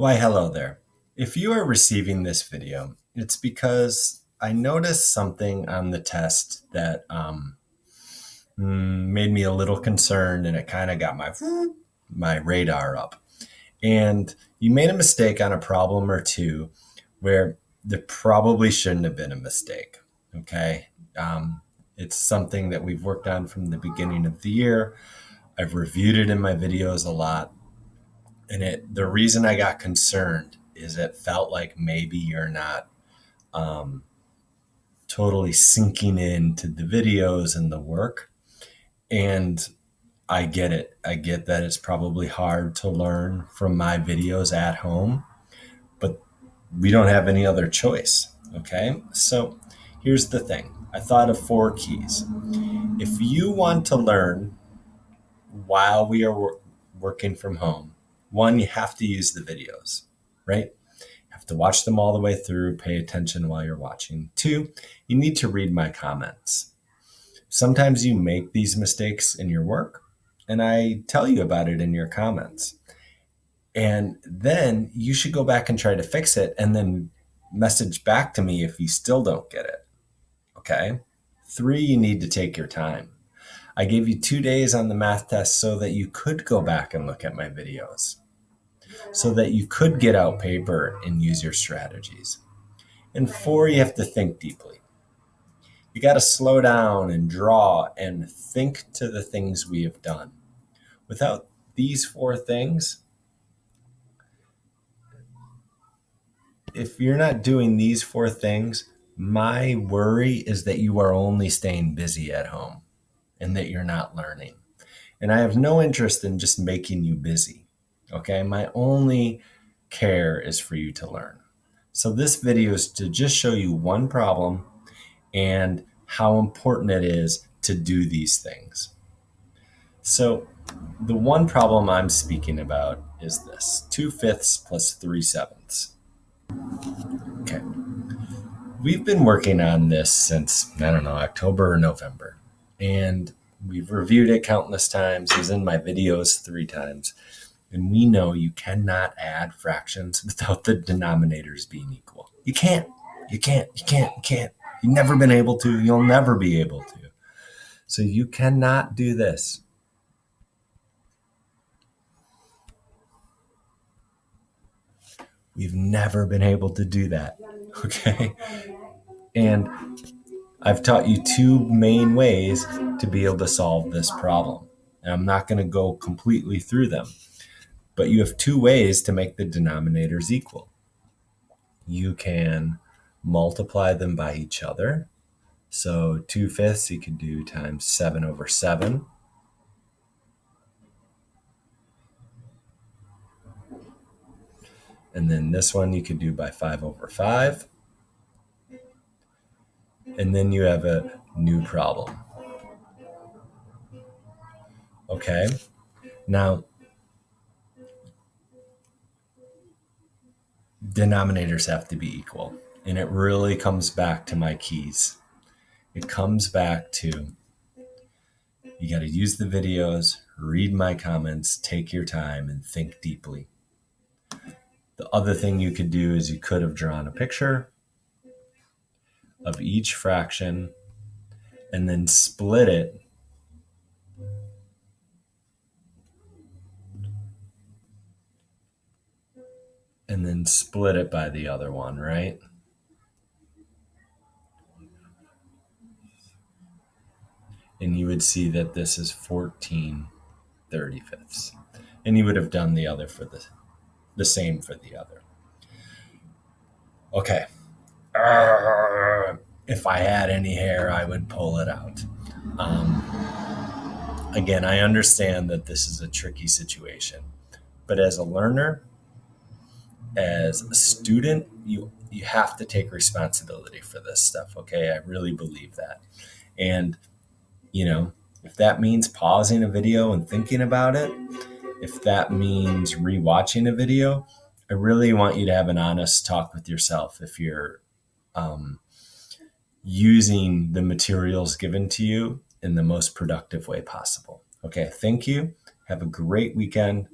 Why, hello there. If you are receiving this video, it's because I noticed something on the test that made me a little concerned, and it kind of got my radar up. And you made a mistake on a problem or two where there probably shouldn't have been a mistake. Okay. It's something that we've worked on from the beginning of the year. I've reviewed it in my videos a lot. And the reason I got concerned is it felt like maybe you're not um, totally sinking into the videos and the work. And I get it. I get that it's probably hard to learn from my videos at home, but we don't have any other choice. Okay. So here's the thing. I thought of 4 keys. If you want to learn while we are working from home, one, you have to use the videos, right? Have to watch them all the way through, pay attention while you're watching. 2, you need to read my comments. Sometimes you make these mistakes in your work, and I tell you about it in your comments. And then you should go back and try to fix it and then message back to me if you still don't get it. Okay? 3, you need to take your time. I gave you 2 days on the math test so that you could go back and look at my videos, so that you could get out paper and use your strategies. And 4, you have to think deeply. You got to slow down and draw and think to the things we have done. Without these 4 things, if you're not doing these 4 things, my worry is that you are only staying busy at home and that you're not learning. And I have no interest in just making you busy. Okay. My only care is for you to learn. So this video is to just show you one problem and how important it is to do these things. So the one problem I'm speaking about is this: 2/5 plus 3/7. Okay. We've been working on this since, I don't know, October or November. And we've reviewed it countless times. It was in my videos 3 times. And we know you cannot add fractions without the denominators being equal. You can't. You can't. You can't. You can't. You've never been able to. You'll never be able to. So you cannot do this. We've never been able to do that. Okay. And I've taught you 2 main ways to be able to solve this problem. And I'm not going to go completely through them, but you have 2 ways to make the denominators equal. You can multiply them by each other. So 2/5 you could do times 7/7. And then this one you could do by 5/5. And then you have a new problem. Okay. Now, denominators have to be equal. And it really comes back to my keys. It comes back to, you got to use the videos, read my comments, take your time, and think deeply. The other thing you could do is you could have drawn a picture of each fraction and then split it by the other one, right? And you would see that this is 14/35. And you would have done the other for the same for the other. Okay. If I had any hair, I would pull it out. Again, I understand that this is a tricky situation, but as a learner, as a student, you have to take responsibility for this stuff. Okay. I really believe that. And, if that means pausing a video and thinking about it, if that means rewatching a video, I really want you to have an honest talk with yourself if you're using the materials given to you in the most productive way possible. Okay, thank you. Have a great weekend.